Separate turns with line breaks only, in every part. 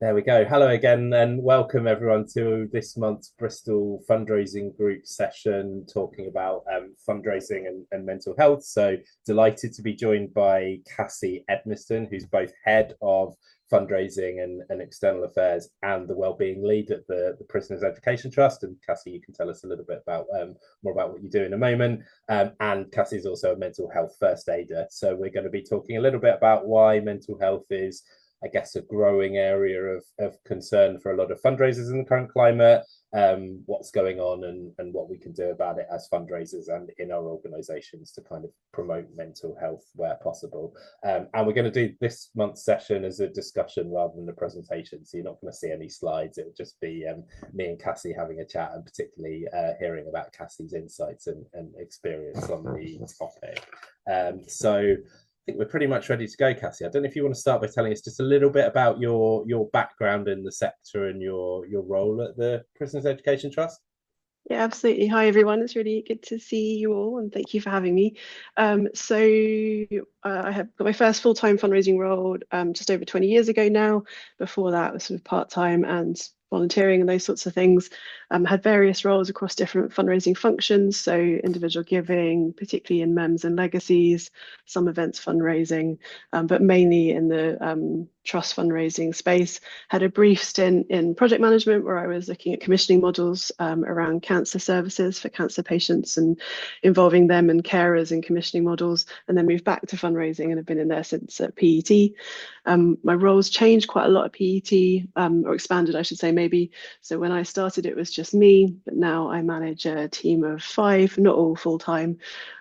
There we go. Hello again, and welcome everyone to this month's Bristol fundraising group session talking about fundraising and mental health. So, delighted to be joined by Cassie Edmiston, who's both head of fundraising and external affairs and the Wellbeing lead at the Prisoners Education Trust. And Cassie, you can tell us a little bit about more about what you do in a moment. And Cassie is also a mental health first aider. So, we're going to be talking a little bit about why mental health is, I guess, a growing area of concern for a lot of fundraisers in the current climate, what's going on and what we can do about it as fundraisers and in our organizations to kind of promote mental health where possible. And we're going to do this month's session as a discussion rather than a presentation. So you're not going to see any slides. It will just be me and Cassie having a chat and particularly hearing about Cassie's insights and experience on the topic. So I think we're pretty much ready to go, Cassie. I don't know if you want to start by telling us just a little bit about your background in the sector and your role at the Prisoners Education Trust.
Yeah, absolutely. Hi, everyone. It's really good to see you all, and thank you for having me. I have got my first full-time fundraising role just over 20 years ago now. Before that, was sort of part-time and volunteering and those sorts of things. Had various roles across different fundraising functions, so individual giving, particularly in MEMS and legacies, some events fundraising, but mainly in the trust fundraising space. Had a brief stint in project management where I was looking at commissioning models around cancer services for cancer patients and involving them and carers in commissioning models, and then moved back to fundraising and have been in there since at PET. My roles changed quite a lot at PET, or expanded, I should say, maybe. So when I started, it was just me, but now I manage a team of 5, not all full time.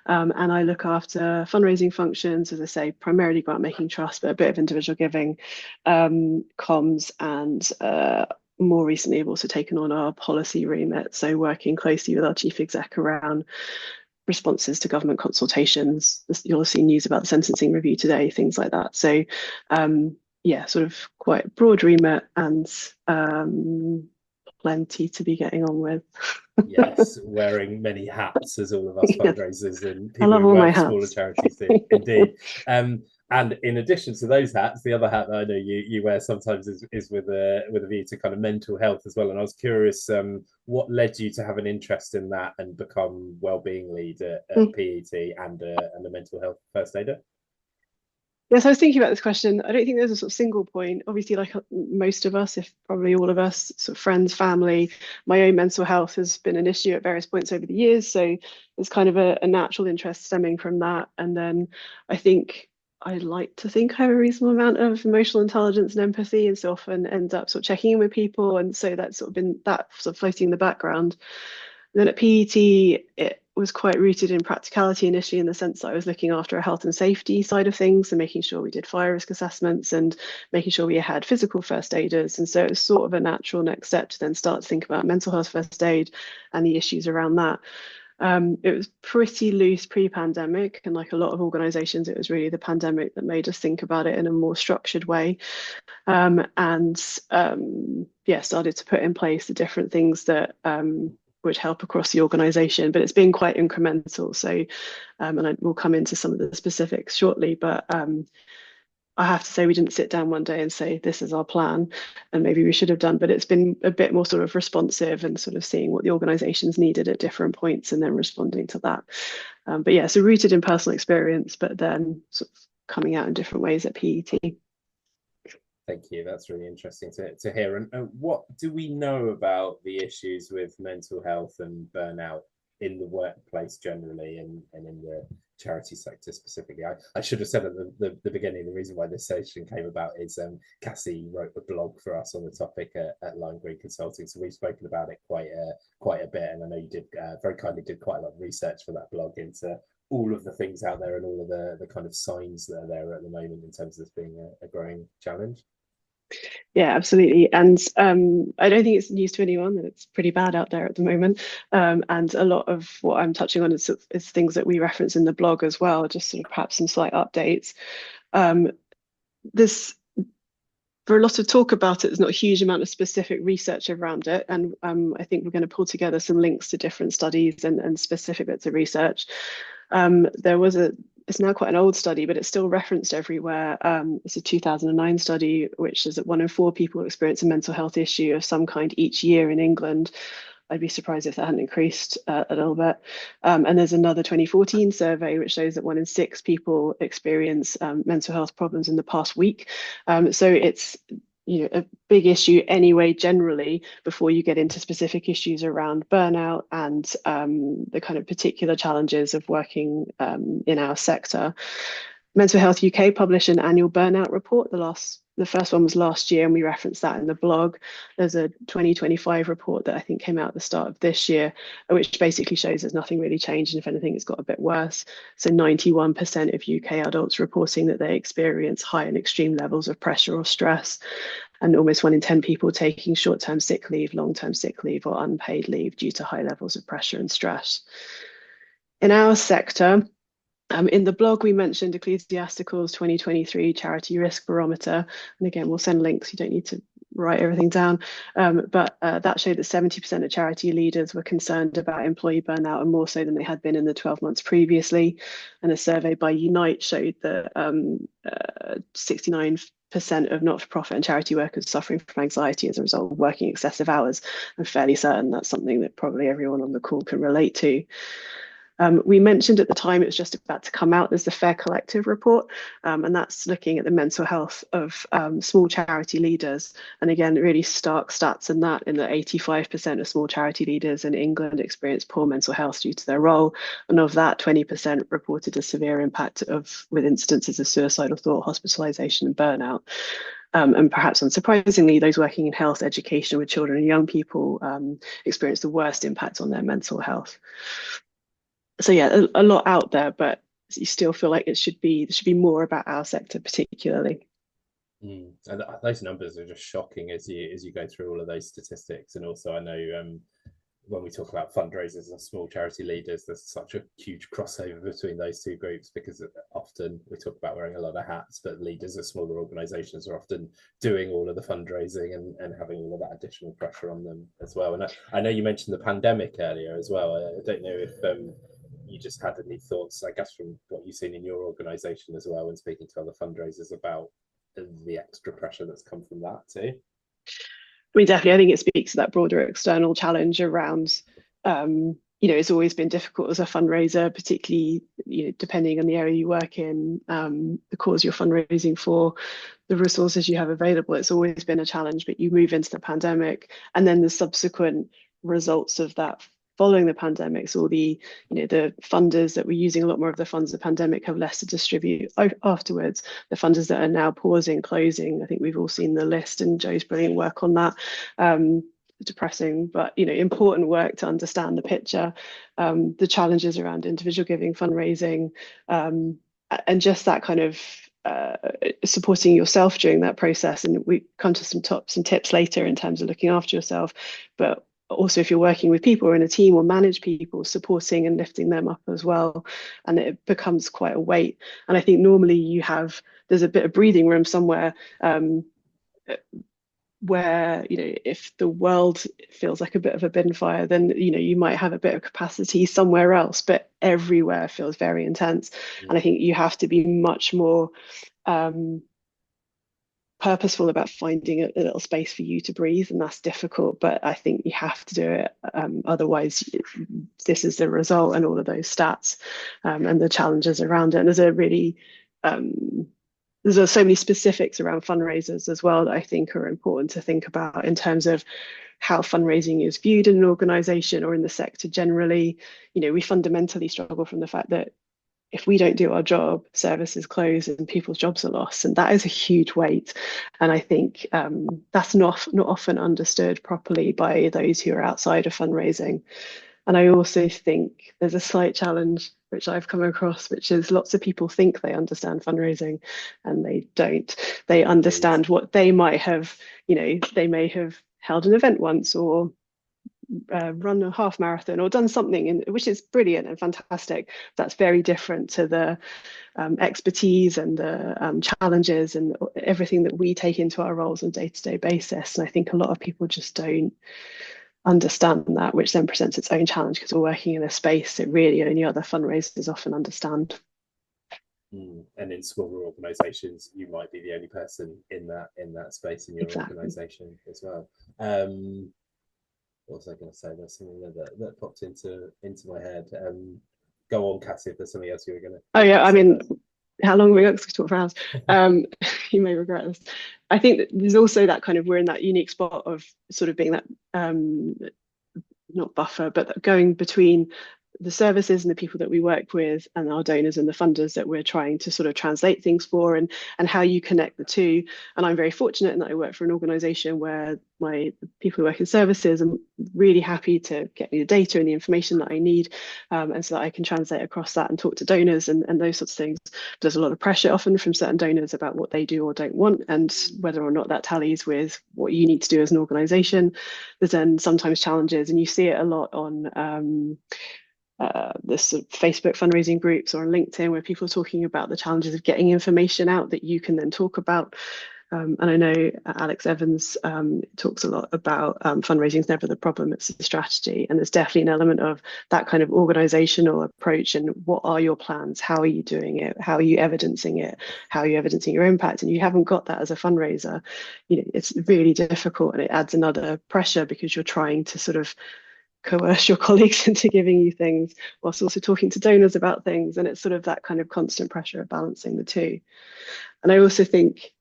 And I look after fundraising functions, as I say, primarily grant making trust, but a bit of individual giving, comms, and more recently, I've also taken on our policy remit. So working closely with our chief exec around responses to government consultations. You'll see news about the sentencing review today, things like that. So yeah, sort of quite broad remit and plenty to be getting on with.
Yes, wearing many hats as all of us
Yes,
fundraisers and
I
people
love
who
all my
work for smaller
hats.
charities do, indeed. And in addition to those hats, the other hat that I know you wear sometimes is with a view to kind of mental health as well. And I was curious, what led you to have an interest in that and become wellbeing lead at PET and a mental health first aider?
Yes, I was thinking about this question. I don't think there's a sort of single point. Obviously, like most of us, if probably all of us, sort of friends, family, my own mental health has been an issue at various points over the years. So it's kind of a natural interest stemming from that. And then I think I like to think I have a reasonable amount of emotional intelligence and empathy, and so often end up sort of checking in with people. And so that's sort of been that sort of floating in the background. And then at PET, it was quite rooted in practicality initially, in the sense that I was looking after a health and safety side of things and making sure we did fire risk assessments and making sure we had physical first aiders. And so it was sort of a natural next step to then start to think about mental health first aid and the issues around that. It was pretty loose pre-pandemic, and like a lot of organizations, it was really the pandemic that made us think about it in a more structured way. Yeah, started to put in place the different things that would help across the organization, but it's been quite incremental. So, and I will come into some of the specifics shortly, but I have to say we didn't sit down one day and say, this is our plan, and maybe we should have done, but it's been a bit more sort of responsive and sort of seeing what the organizations needed at different points and then responding to that. But yeah, so rooted in personal experience, but then sort of coming out in different ways at PET.
Thank you. That's really interesting to hear. And what do we know about the issues with mental health and burnout in the workplace generally and in the charity sector specifically? I should have said at the beginning, the reason why this session came about is Cassie wrote a blog for us on the topic at Lime Green Consulting. So we've spoken about it quite a bit. And I know you did very kindly did quite a lot of research for that blog into all of the things out there and all of the kind of signs that are there at the moment in terms of this being a growing challenge.
Yeah, absolutely. And I don't think it's news to anyone that it's pretty bad out there at the moment. And a lot of what I'm touching on is things that we reference in the blog as well, just sort of perhaps some slight updates. This For a lot of talk about it, there's not a huge amount of specific research around it. And I think we're going to pull together some links to different studies and specific bits of research. There was it's now quite an old study, but it's still referenced everywhere. It's a 2009 study, which is that 1 in 4 people experience a mental health issue of some kind each year in England. I'd be surprised if that hadn't increased a little bit. And there's another 2014 survey which shows that 1 in 6 people experience mental health problems in the past week. So it's a big issue anyway, generally, before you get into specific issues around burnout and the kind of particular challenges of working in our sector. Mental Health UK published an annual burnout report. The first one was last year, and we referenced that in the blog. There's a 2025 report that I think came out at the start of this year, which basically shows there's nothing really changed, and if anything, it's got a bit worse. So 91% of UK adults reporting that they experience high and extreme levels of pressure or stress, and almost 1 in 10 people taking short-term sick leave, long-term sick leave, or unpaid leave due to high levels of pressure and stress. In our sector, in the blog, we mentioned Ecclesiastical's 2023 Charity Risk Barometer. And again, we'll send links. You don't need to write everything down. But that showed that 70% of charity leaders were concerned about employee burnout, and more so than they had been in the 12 months previously. And a survey by Unite showed that 69% of not-for-profit and charity workers suffering from anxiety as a result of working excessive hours. I'm fairly certain that's something that probably everyone on the call can relate to. We mentioned at the time it was just about to come out. There's the Fair Collective report, and that's looking at the mental health of small charity leaders. And again, really stark stats in that 85% of small charity leaders in England experience poor mental health due to their role. And of that, 20% reported a severe impact with instances of suicidal thought, hospitalisation and burnout. And perhaps unsurprisingly, those working in health education with children and young people experience the worst impact on their mental health. So yeah, a lot out there, but you still feel like there should be more about our sector particularly.
And those numbers are just shocking as you go through all of those statistics. And also, I know when we talk about fundraisers and small charity leaders, there's such a huge crossover between those two groups, because often we talk about wearing a lot of hats, but leaders of smaller organizations are often doing all of the fundraising and having all of that additional pressure on them as well. And I know you mentioned the pandemic earlier as well. I don't know if you just had any thoughts, I guess, from what you've seen in your organization as well, when speaking to other fundraisers about the extra pressure that's come from that too.
I mean, definitely, I think it speaks to that broader external challenge around, it's always been difficult as a fundraiser, particularly, depending on the area you work in, the cause you're fundraising for, the resources you have available. It's always been a challenge, but you move into the pandemic and then the subsequent results of that following the pandemic. So all the funders that were using a lot more of the funds of the pandemic have less to distribute afterwards. The funders that are now pausing, closing, I think we've all seen the list, and Joe's brilliant work on that. Depressing, but important work to understand the picture, the challenges around individual giving, fundraising, and just that kind of supporting yourself during that process. And we come to some tips later in terms of looking after yourself, but also if you're working with people or in a team or manage people, supporting and lifting them up as well. And it becomes quite a weight. And I think normally there's a bit of breathing room somewhere where, if the world feels like a bit of a bin fire, then, you might have a bit of capacity somewhere else, but everywhere feels very intense. And I think you have to be much more purposeful about finding a little space for you to breathe, and that's difficult, but I think you have to do it. Otherwise, this is the result, and all of those stats and the challenges around it. And there's so many specifics around fundraisers as well that I think are important to think about in terms of how fundraising is viewed in an organization or in the sector generally. We fundamentally struggle from the fact that if we don't do our job, services close and people's jobs are lost. And that is a huge weight. And I think that's not often understood properly by those who are outside of fundraising. And I also think there's a slight challenge, which I've come across, which is lots of people think they understand fundraising and they don't. They understand what they might have, they may have held an event once or run a half marathon or done something which is brilliant and fantastic. That's very different to the expertise and the challenges and everything that we take into our roles on a day-to-day basis. And I think a lot of people just don't understand that, which then presents its own challenge because we're working in a space that really only other fundraisers often understand.
And in smaller organizations, you might be the only person in that space in your organization as well. What was I going to say? There's something that popped into my head. Go on, Cassie, if there's something else you were going to.
Oh yeah, I mean, how long are we going to talk for hours? You may regret this. I think that there's also that kind of, we're in that unique spot of sort of being that not buffer, but going between the services and the people that we work with and our donors and the funders that we're trying to sort of translate things for, and how you connect the two. And I'm very fortunate in that I work for an organization where my people who work in services are really happy to get me the data and the information that I need, and so that I can translate across that and talk to donors and those sorts of things. There's a lot of pressure often from certain donors about what they do or don't want, and whether or not that tallies with what you need to do as an organization. There's then sometimes challenges, and you see it a lot on this sort of Facebook fundraising groups or on LinkedIn, where people are talking about the challenges of getting information out that you can then talk about. And I know Alex Evans talks a lot about fundraising is never the problem, it's the strategy. And there's definitely an element of that kind of organizational approach. And what are your plans? How are you doing it? How are you evidencing it? How are you evidencing your impact? And you haven't got that as a fundraiser. You know, it's really difficult, and it adds another pressure because you're trying to sort of coerce your colleagues into giving you things whilst also talking to donors about things. And it's sort of that kind of constant pressure of balancing the two. And I also think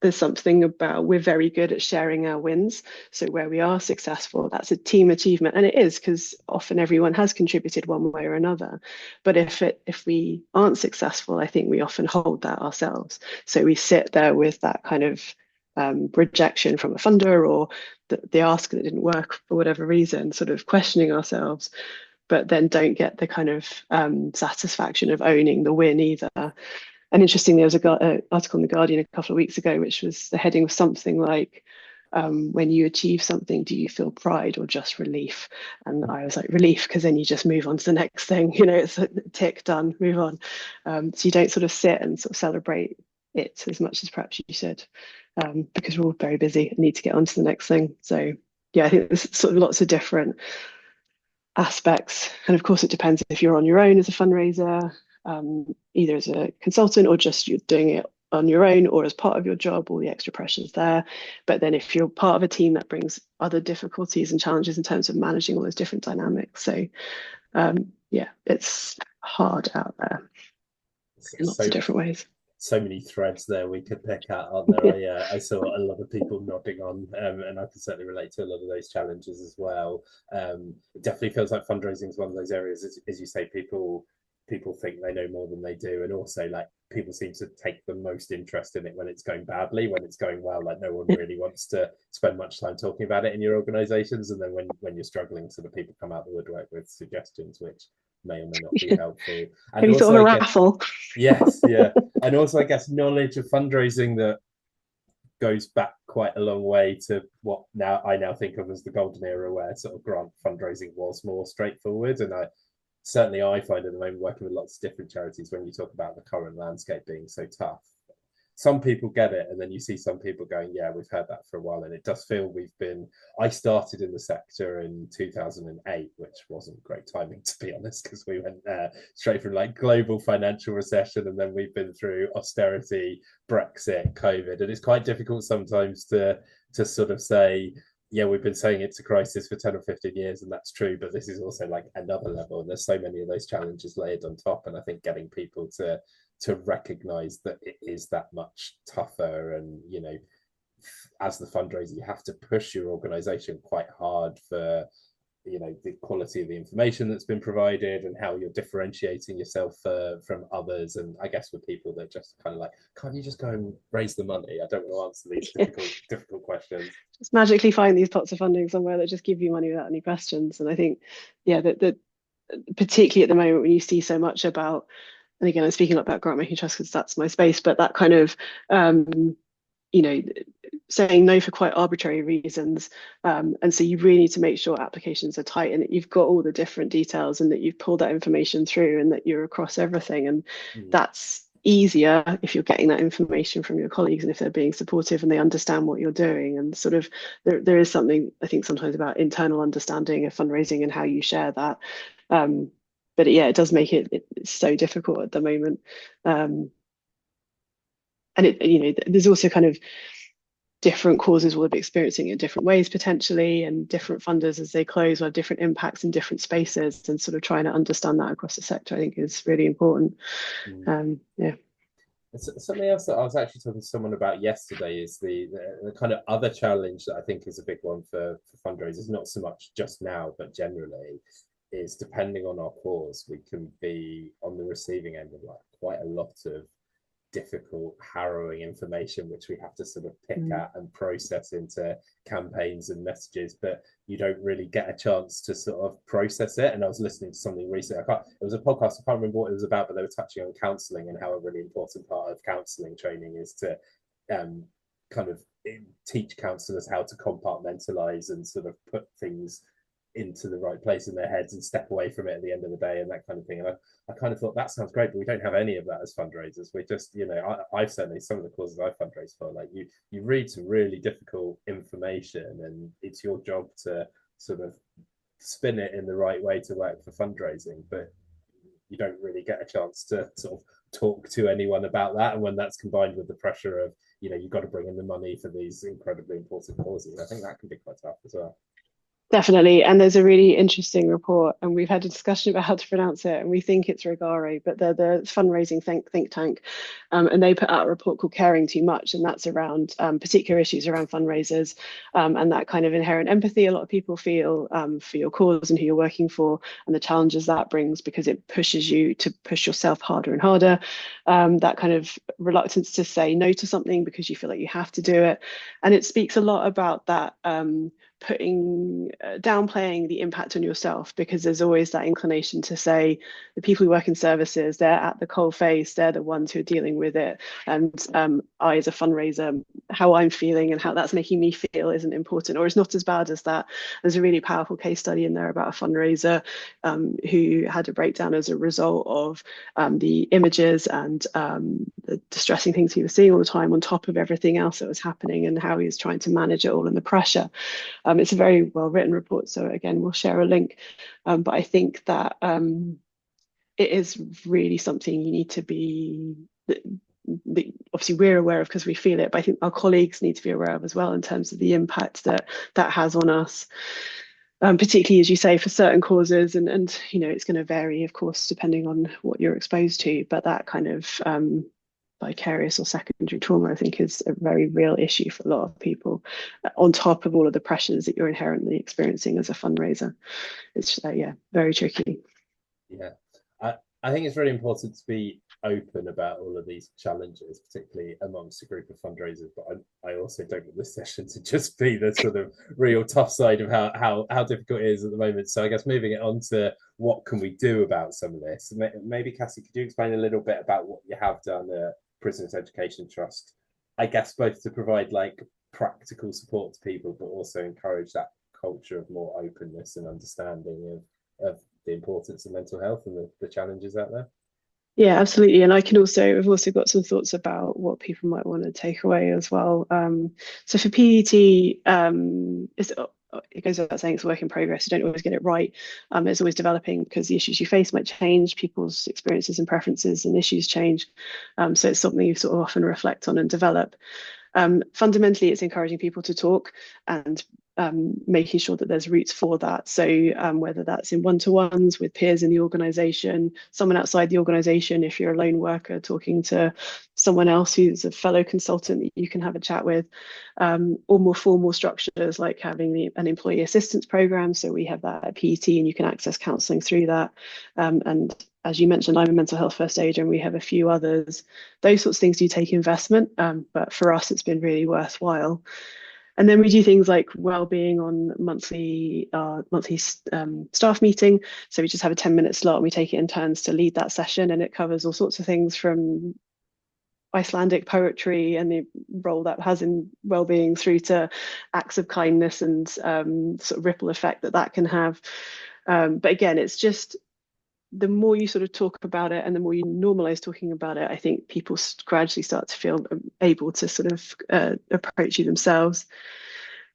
there's something about, we're very good at sharing our wins. So where we are successful, that's a team achievement. And it is, because often everyone has contributed one way or another. But if we aren't successful, I think we often hold that ourselves. So we sit there with that kind of rejection from a funder, or the ask that didn't work for whatever reason, sort of questioning ourselves, but then don't get the kind of satisfaction of owning the win either. And interestingly, there was an article in The Guardian a couple of weeks ago, which was, the heading was something like, when you achieve something, do you feel pride or just relief? And I was like, relief, because then you just move on to the next thing. You know, it's a tick, done, move on. So you don't sort of sit and sort of celebrate it as much as perhaps you should, because we're all very busy and need to get on to the next thing. So yeah, I think there's sort of lots of different aspects. And of course, it depends if you're on your own as a fundraiser, either as a consultant or just you're doing it on your own or as part of your job, all the extra pressures there. But then if you're part of a team, that brings other difficulties and challenges in terms of managing all those different dynamics. So yeah, it's hard out there in lots of different ways.
So many threads there we could pick at, aren't there? Yeah. I saw a lot of people nodding on, and I can certainly relate to a lot of those challenges as well. It definitely feels like fundraising is one of those areas, as you say, people think they know more than they do, and also like people seem to take the most interest in it when it's going badly. When it's going well, like no one really wants to spend much time talking about it in your organizations, and then when you're struggling, sort of people come out the woodwork with suggestions which may or may not be helpful. And
maybe sort of a raffle.
Yes, yeah. And also I guess knowledge of fundraising that goes back quite a long way to what I now think of as the golden era, where sort of grant fundraising was more straightforward. And I find at the moment, working with lots of different charities, when you talk about the current landscape being so tough, some people get it, and then you see some people going, yeah, we've heard that for a while. And it does feel I started in the sector in 2008, which wasn't great timing, to be honest, because we went straight from like global financial recession, and then we've been through austerity, Brexit, COVID, and it's quite difficult sometimes to sort of say, yeah, we've been saying it's a crisis for 10 or 15 years, and that's true, but this is also like another level, and there's so many of those challenges layered on top. And I think getting people to recognize that it is that much tougher, and you know, as the fundraiser, you have to push your organization quite hard for, you know, the quality of the information that's been provided and how you're differentiating yourself from others. And I guess with people that just kind of like, can't you just go and raise the money? I don't want to answer these difficult questions.
Just magically find these pots of funding somewhere that just give you money without any questions. And I think, yeah, that particularly at the moment when you see so much about, and again, I'm speaking a lot about grant making trust because that's my space, but that kind of, you know, saying no for quite arbitrary reasons. And so you really need to make sure applications are tight and that you've got all the different details and that you've pulled that information through and that you're across everything. And that's easier if you're getting that information from your colleagues and if they're being supportive and they understand what you're doing. And sort of there is something, I think, sometimes about internal understanding of fundraising and how you share that. But yeah, it does make it's so difficult at the moment. and there's also kind of different causes will be experiencing it in different ways potentially, and different funders as they close will have different impacts in different spaces, and sort of trying to understand that across the sector I think is really important. Yeah.
Something else that I was actually talking to someone about yesterday is the kind of other challenge that I think is a big one for fundraisers, not so much just now, but generally, is depending on our cause, we can be on the receiving end of like quite a lot of difficult, harrowing information, which we have to sort of pick at and process into campaigns and messages, but you don't really get a chance to sort of process it. And I was listening to something recently, it was a podcast, I can't remember what it was about, but they were touching on counselling and how a really important part of counselling training is to kind of teach counsellors how to compartmentalize and sort of put things into the right place in their heads and step away from it at the end of the day and that kind of thing. And I kind of thought that sounds great, but we don't have any of that as fundraisers. We just, I've certainly, some of the causes I fundraise for, like you read some really difficult information and it's your job to sort of spin it in the right way to work for fundraising, but you don't really get a chance to sort of talk to anyone about that. And when that's combined with the pressure of, you've got to bring in the money for these incredibly important causes, I think that can be quite tough as well.
Definitely. And there's a really interesting report, and we've had a discussion about how to pronounce it, and we think it's Regare, but they're the fundraising think tank. And they put out a report called Caring Too Much, and that's around particular issues around fundraisers and that kind of inherent empathy a lot of people feel for your cause and who you're working for, and the challenges that brings because it pushes you to push yourself harder and harder. That kind of reluctance to say no to something because you feel like you have to do it. And it speaks a lot about that downplaying the impact on yourself, because there's always that inclination to say the people who work in services, they're at the coal face, they're the ones who are dealing with it, and I as a fundraiser, how I'm feeling and how that's making me feel isn't important, or it's not as bad as that. There's a really powerful case study in there about a fundraiser who had a breakdown as a result of the images and the distressing things he was seeing all the time on top of everything else that was happening, and how he was trying to manage it all and the pressure. It's a very well written report, so again we'll share a link, but I think that it is really something you need to be obviously we're aware of because we feel it, but I think our colleagues need to be aware of as well in terms of the impact that has on us, particularly as you say for certain causes, and it's going to vary of course depending on what you're exposed to, but that kind of vicarious or secondary trauma I think is a very real issue for a lot of people, on top of all of the pressures that you're inherently experiencing as a fundraiser. It's very tricky.
I think it's really important to be open about all of these challenges, particularly amongst a group of fundraisers, but I also don't want this session to just be the sort of real tough side of how difficult it is at the moment. So I guess moving it on to what can we do about some of this, maybe Cassie, could you explain a little bit about what you have done at Prisoners Education Trust, I guess both to provide like practical support to people, but also encourage that culture of more openness and understanding of the importance of mental health and the challenges out there?
Yeah, absolutely. And I've also got some thoughts about what people might want to take away as well. So for PET, it goes without saying it's a work in progress. You don't always get it right. It's always developing because the issues you face might change, people's experiences and preferences and issues change. So it's something you sort of often reflect on and develop. Fundamentally, it's encouraging people to talk and making sure that there's routes for that. So whether that's in one-to-ones with peers in the organisation, someone outside the organisation, if you're a lone worker, talking to someone else who's a fellow consultant that you can have a chat with, or more formal structures like having an employee assistance programme. So we have that at PET and you can access counselling through that. And as you mentioned, I'm a mental health first aider and we have a few others. Those sorts of things do take investment, but for us, it's been really worthwhile. And then we do things like Wellbeing on monthly staff meeting. So we just have a 10-minute slot and we take it in turns to lead that session, and it covers all sorts of things from Icelandic poetry and the role that has in Wellbeing through to acts of kindness and sort of ripple effect that can have. But again, it's just the more you sort of talk about it and the more you normalize talking about it, I think people gradually start to feel able to sort of approach you themselves.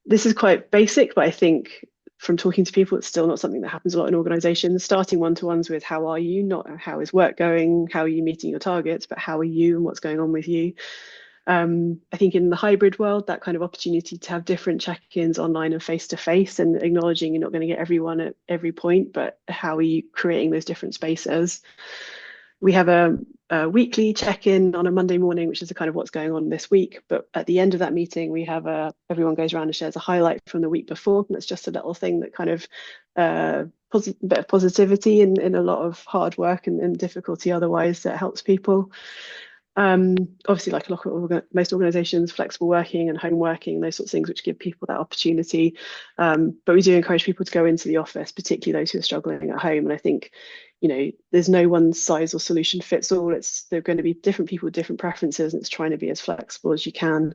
This is quite basic, but I think from talking to people, it's still not something that happens a lot in organizations. Starting one-to-ones with how are you, not how is work going, how are you meeting your targets, but how are you and what's going on with you. I think in the hybrid world, that kind of opportunity to have different check-ins online and face-to-face, and acknowledging you're not going to get everyone at every point, but how are you creating those different spaces? We have a weekly check-in on a Monday morning, which is a kind of what's going on this week. But at the end of that meeting, we have everyone goes around and shares a highlight from the week before. And that's just a little thing that kind of bit of positivity in a lot of hard work and difficulty otherwise that helps people. Obviously, like a lot of most organizations, flexible working and home working, those sorts of things, which give people that opportunity. But we do encourage people to go into the office, particularly those who are struggling at home. And I think, there's no one size or solution fits all. They're going to be different people with different preferences, and it's trying to be as flexible as you can.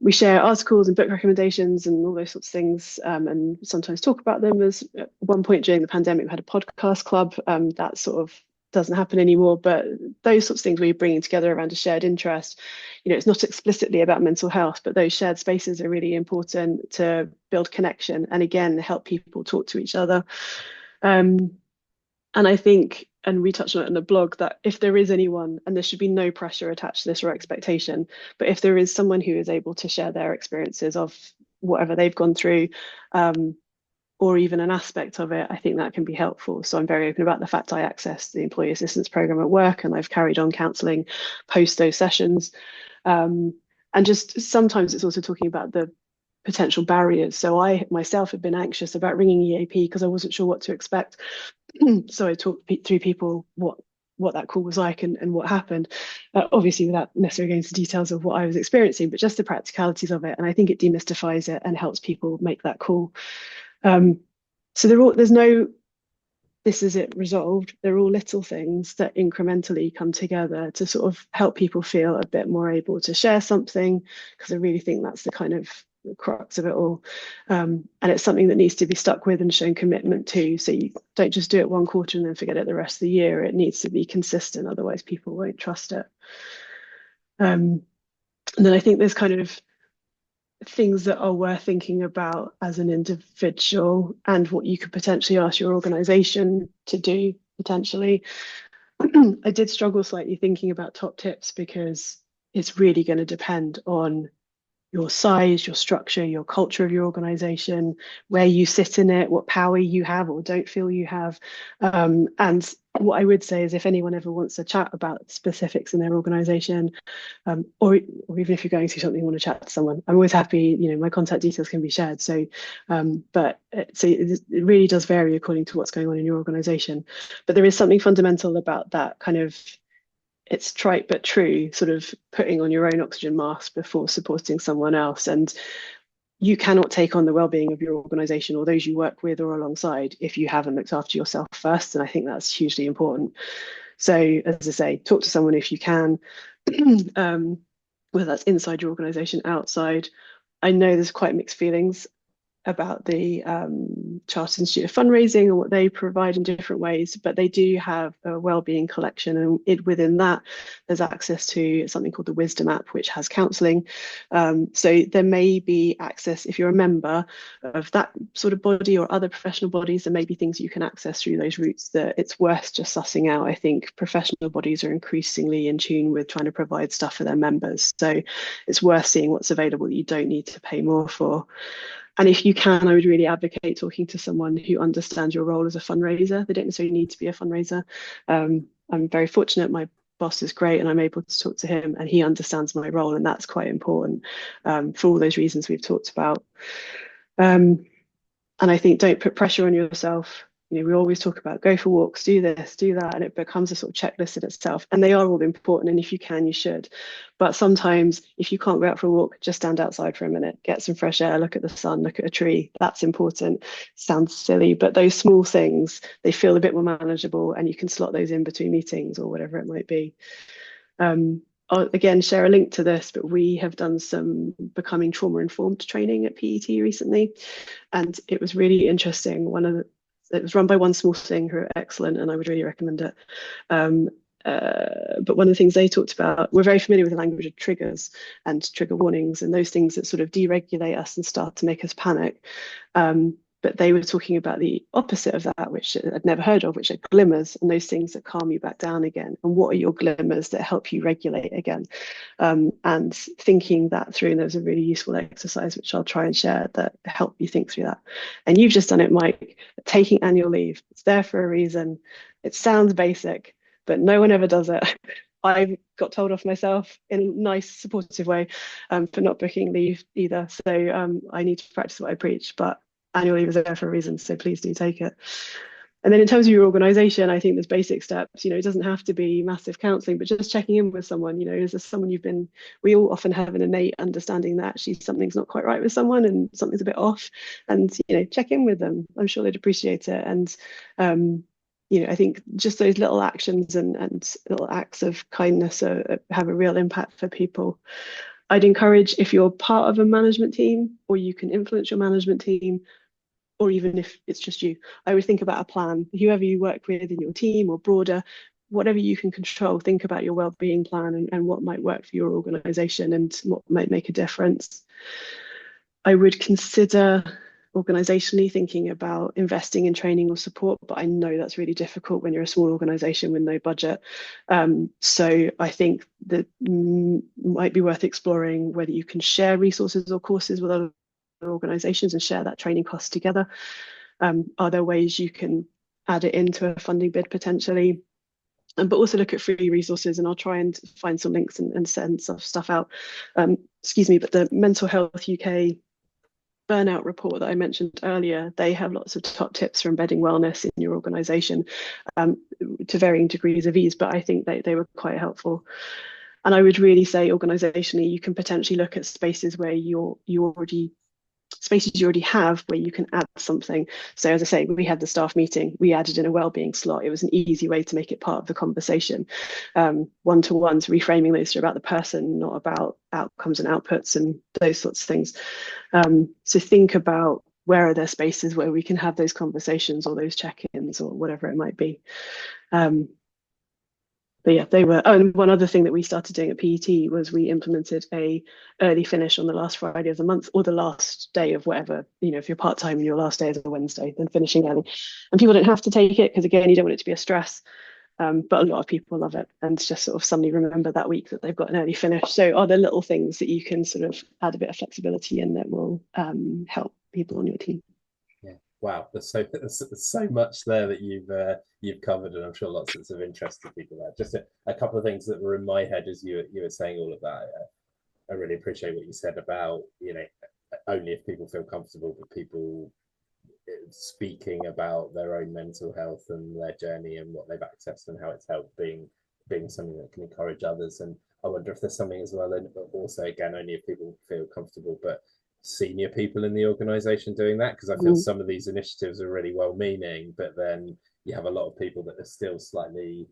We share articles and book recommendations and all those sorts of things, and sometimes talk about them. As at one point during the pandemic, we had a podcast club that sort of doesn't happen anymore, but those sorts of things where you're bringing together around a shared interest, it's not explicitly about mental health, but those shared spaces are really important to build connection and again help people talk to each other. And I think, and we touched on it in the blog, that if there is anyone, and there should be no pressure attached to this or expectation, but if there is someone who is able to share their experiences of whatever they've gone through, or even an aspect of it, I think that can be helpful. So I'm very open about the fact I access the employee assistance program at work, and I've carried on counselling post those sessions. And just sometimes it's also talking about the potential barriers. So I myself have been anxious about ringing EAP because I wasn't sure what to expect. So I talked through people what that call was like and what happened, obviously without necessarily going into details of what I was experiencing, but just the practicalities of it. And I think it demystifies it and helps people make that call. So there's no, this is it resolved. They're all little things that incrementally come together to sort of help people feel a bit more able to share something, because I really think that's the kind of the crux of it all. And it's something that needs to be stuck with and shown commitment to. So you don't just do it one quarter and then forget it the rest of the year. It needs to be consistent, otherwise people won't trust it. And then I think there's kind of things that are worth thinking about as an individual and what you could potentially ask your organization to do potentially. I did struggle slightly thinking about top tips because it's really going to depend on your size, your structure, your culture of your organization, where you sit in it, what power you have or don't feel you have. And what I would say is if anyone ever wants to chat about specifics in their organization, or even if you're going through something you want to chat to someone, I'm always happy, my contact details can be shared. So, but it really does vary according to what's going on in your organization. But there is something fundamental about that kind of, it's trite but true, sort of putting on your own oxygen mask before supporting someone else. And you cannot take on the well-being of your organization or those you work with or alongside if you haven't looked after yourself first. And I think that's hugely important. So as I say, talk to someone if you can, whether that's inside your organization, outside. I know there's quite mixed feelings about the Chartered Institute of Fundraising and what they provide in different ways, but they do have a wellbeing collection, and within that there's access to something called the Wisdom app, which has counselling. So there may be access, if you're a member of that sort of body or other professional bodies, there may be things you can access through those routes that it's worth just sussing out. I think professional bodies are increasingly in tune with trying to provide stuff for their members, so it's worth seeing what's available that you don't need to pay more for. And if you can, I would really advocate talking to someone who understands your role as a fundraiser. They don't necessarily need to be a fundraiser. I'm very fortunate. My boss is great and I'm able to talk to him and he understands my role, and that's quite important for all those reasons we've talked about. And I think don't put pressure on yourself. We always talk about go for walks, do this, do that, and it becomes a sort of checklist in itself. And they are all important, and if you can, you should. But sometimes if you can't go out for a walk, just stand outside for a minute, get some fresh air, look at the sun, look at a tree. That's important. Sounds silly, but those small things, they feel a bit more manageable, and you can slot those in between meetings or whatever it might be. I'll again share a link to this, but we have done some becoming trauma-informed training at PET recently, and it was really interesting. It was run by One Small Thing, who are excellent, and I would really recommend it. But one of the things they talked about, we're very familiar with the language of triggers and trigger warnings and those things that sort of deregulate us and start to make us panic. But they were talking about the opposite of that, which I'd never heard of, which are glimmers, and those things that calm you back down again. And what are your glimmers that help you regulate again? And thinking that through. And there was a really useful exercise, which I'll try and share, that help you think through that. And you've just done it, Mike, taking annual leave. It's there for a reason. It sounds basic, but no one ever does it. I got told off myself in a nice, supportive way for not booking leave either. So I need to practice what I preach, but annual leave is there for a reason, so please do take it. And then in terms of your organization, I think there's basic steps. It doesn't have to be massive counseling, but just checking in with someone. Is there someone we all often have an innate understanding that actually something's not quite right with someone and something's a bit off, and check in with them. I'm sure they'd appreciate it. And I think just those little actions and little acts of kindness have a real impact for people. I'd encourage, if you're part of a management team or you can influence your management team, or even if it's just you, I would think about a plan. Whoever you work with in your team or broader, whatever you can control, think about your wellbeing plan and what might work for your organization and what might make a difference. I would consider organizationally thinking about investing in training or support, but I know that's really difficult when you're a small organization with no budget. So I think that might be worth exploring whether you can share resources or courses with other organizations and share that training cost together. Are there ways you can add it into a funding bid potentially? But also look at free resources, and I'll try and find some links and send some stuff out. Excuse me, but the Mental Health UK burnout report that I mentioned earlier, they have lots of top tips for embedding wellness in your organization to varying degrees of ease, but I think they were quite helpful. And I would really say organizationally, you can potentially look at spaces where you already have where you can add something. So as I say, we had the staff meeting, we added in a wellbeing slot. It was an easy way to make it part of the conversation. One-to-ones, reframing those are about the person, not about outcomes and outputs and those sorts of things. So think about, where are there spaces where we can have those conversations or those check-ins or whatever it might be. But yeah, they were. Oh, and one other thing that we started doing at PET was we implemented a early finish on the last Friday of the month, or the last day of whatever. If you're part-time and your last day is a Wednesday, then finishing early. And people don't have to take it because, again, you don't want it to be a stress. But a lot of people love it and just sort of suddenly remember that week that they've got an early finish. So are there little things that you can sort of add a bit of flexibility in that will help people on your team?
Wow, there's so much there that you've covered, and I'm sure lots of interest to people there. Just a couple of things that were in my head as you were saying all of that. I really appreciate what you said about only if people feel comfortable, but people speaking about their own mental health and their journey and what they've accessed and how it's helped being something that can encourage others. And I wonder if there's something as well, and also again only if people feel comfortable, but senior people in the organization doing that, because I feel some of these initiatives are really well-meaning, but then you have a lot of people that are still slightly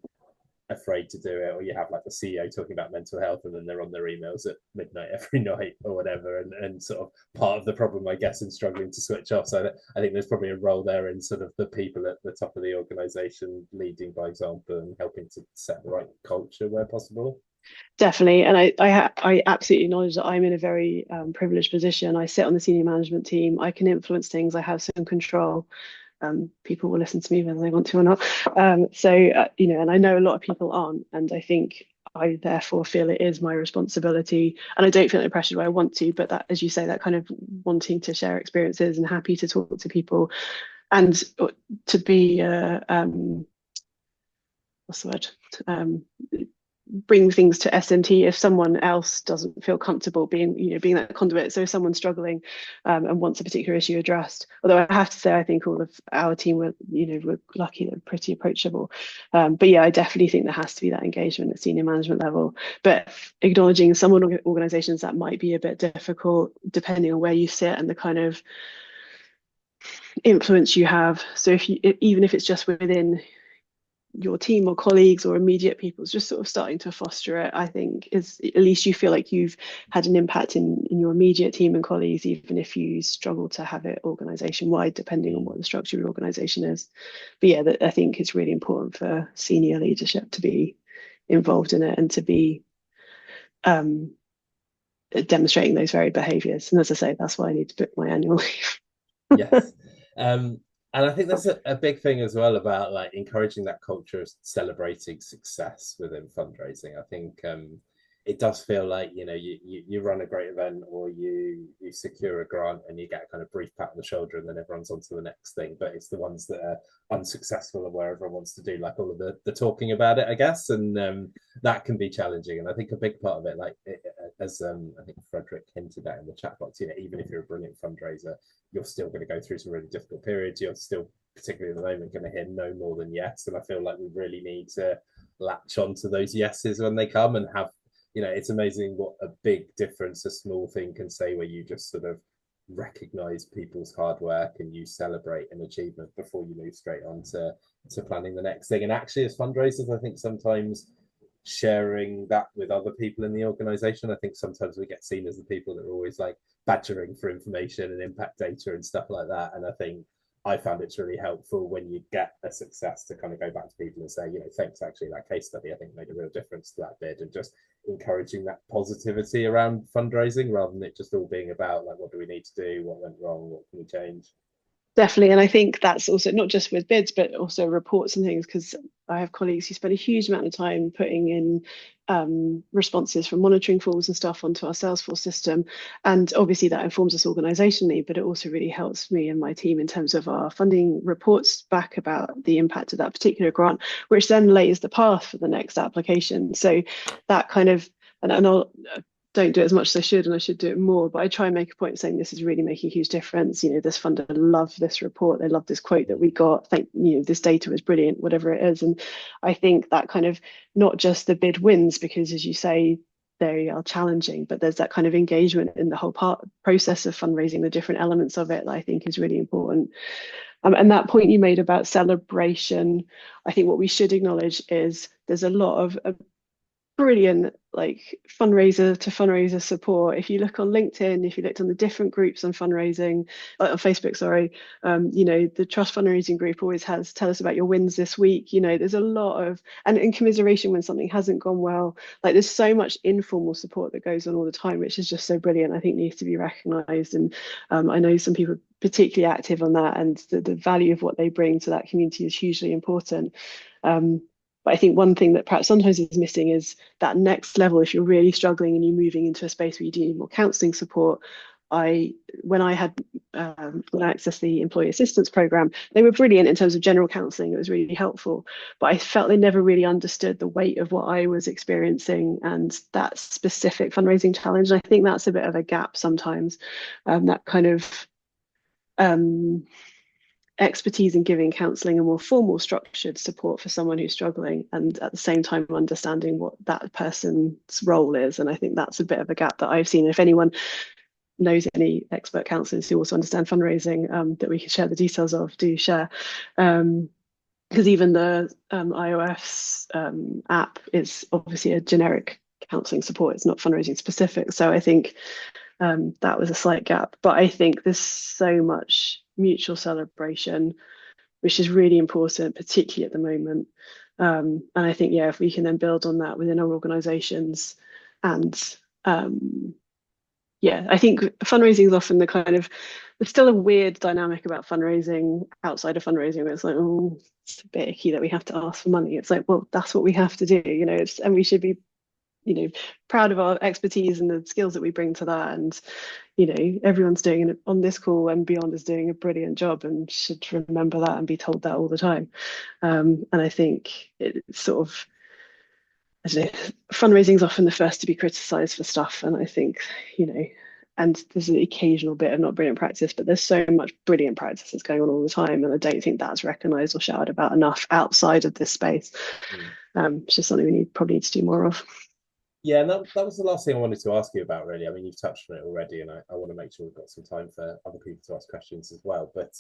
afraid to do it, or you have like the CEO talking about mental health and then they're on their emails at midnight every night or whatever, and sort of part of the problem, I guess, in struggling to switch off. So I think there's probably a role there in sort of the people at the top of the organization leading by example and helping to set the right culture where possible.
Definitely. And I absolutely acknowledge that I'm in a very privileged position. I sit on the senior management team. I can influence things. I have some control. People will listen to me whether they want to or not. And I know a lot of people aren't. And I think I therefore feel it is my responsibility. And I don't feel any pressure where I want to, but that, as you say, that kind of wanting to share experiences and happy to talk to people and to be, what's the word? Bring things to SMT if someone else doesn't feel comfortable being that conduit. So if someone's struggling and wants a particular issue addressed, although I have to say I think all of our team were lucky, they're pretty approachable. But yeah, I definitely think there has to be that engagement at senior management level. But acknowledging some organizations that might be a bit difficult depending on where you sit and the kind of influence you have. So even if it's just within your team or colleagues or immediate people, just sort of starting to foster it, I think is at least you feel like you've had an impact in your immediate team and colleagues, even if you struggle to have it organization wide, depending on what the structure of your organization is. But yeah, I think it's really important for senior leadership to be involved in it and to be demonstrating those varied behaviors. And as I say, that's why I need to book my annual leave.
Yes. Um, and I think there's a big thing as well about like encouraging that culture of celebrating success within fundraising. I think it does feel like, you know, you run a great event, or you secure a grant and you get a kind of brief pat on the shoulder and then everyone's on to the next thing. But it's the ones that are unsuccessful and where everyone wants to do like all of the talking about it, I guess. And that can be challenging. And I think a big part of it, like as I think Frederick hinted at in the chat box, you know, even if you're a brilliant fundraiser, you're still going to go through some really difficult periods. You're still, particularly at the moment, going to hear no more than yes. And I feel like we really need to latch onto those yeses when they come and have, you know, it's amazing what a big difference a small thing can say, where you just sort of recognize people's hard work and you celebrate an achievement before you move straight on to planning the next thing. And actually, as fundraisers, I think sometimes sharing that with other people in the organization, I think sometimes we get seen as the people that are always like badgering for information and impact data and stuff like that. And I think I found it's really helpful when you get a success to kind of go back to people and say, you know, thanks, actually, that case study I think made a real difference to that bid, and just encouraging that positivity around fundraising rather than it just all being about like, what do we need to do, what went wrong, what can we change.
Definitely. And I think that's also not just with bids, but also reports and things, because I have colleagues who spend a huge amount of time putting in responses from monitoring tools and stuff onto our Salesforce system. And obviously that informs us organizationally, but it also really helps me and my team in terms of our funding reports back about the impact of that particular grant, which then lays the path for the next application. So that kind of, and I'll don't do it as much as I should, and I should do it more, but I try and make a point of saying this is really making a huge difference. You know, this funder loved this report, they love this quote that we got, you know, this data was brilliant, whatever it is. And I think that kind of, not just the bid wins, because as you say, they are challenging, but there's that kind of engagement in the whole process of fundraising, the different elements of it, that I think is really important. And that point you made about celebration, I think what we should acknowledge is there's a lot of brilliant like fundraiser to fundraiser support. If you look on LinkedIn, if you looked on the different groups on fundraising, on Facebook, sorry, you know, the Trust Fundraising group always has tell us about your wins this week. You know, there's a lot of, and in commiseration when something hasn't gone well, like there's so much informal support that goes on all the time, which is just so brilliant. I think needs to be recognized. And I know some people are particularly active on that, and the value of what they bring to that community is hugely important. But I think one thing that perhaps sometimes is missing is that next level. If you're really struggling and you're moving into a space where you do need more counselling support, when I accessed the employee assistance program, they were brilliant in terms of general counselling. It was really helpful, but I felt they never really understood the weight of what I was experiencing and that specific fundraising challenge. And I think that's a bit of a gap sometimes, that kind of expertise in giving counselling and more formal structured support for someone who's struggling, and at the same time understanding what that person's role is. And I think that's a bit of a gap that I've seen. If anyone knows any expert counsellors who also understand fundraising, that we can share the details of, do share. Because even the iOS app is obviously a generic counselling support, it's not fundraising specific. So I think that was a slight gap, but I think there's so much mutual celebration, which is really important, particularly at the moment. And I think, yeah, if we can then build on that within our organizations, and yeah, I think fundraising is often the kind of, there's still a weird dynamic about fundraising outside of fundraising where it's like, oh, it's a bit icky that we have to ask for money. It's like, well, that's what we have to do, you know, and we should be, you know, proud of our expertise and the skills that we bring to that. And, you know, everyone's doing it on this call and beyond is doing a brilliant job and should remember that and be told that all the time. And I think it's sort of, I don't know, fundraising is often the first to be criticised for stuff. And I think, you know, and there's an occasional bit of not brilliant practice, but there's so much brilliant practice that's going on all the time. And I don't think that's recognised or shouted about enough outside of this space. It's just something we probably need to do more of.
Yeah, and that was the last thing I wanted to ask you about, really. I mean, you've touched on it already, and I want to make sure we've got some time for other people to ask questions as well. But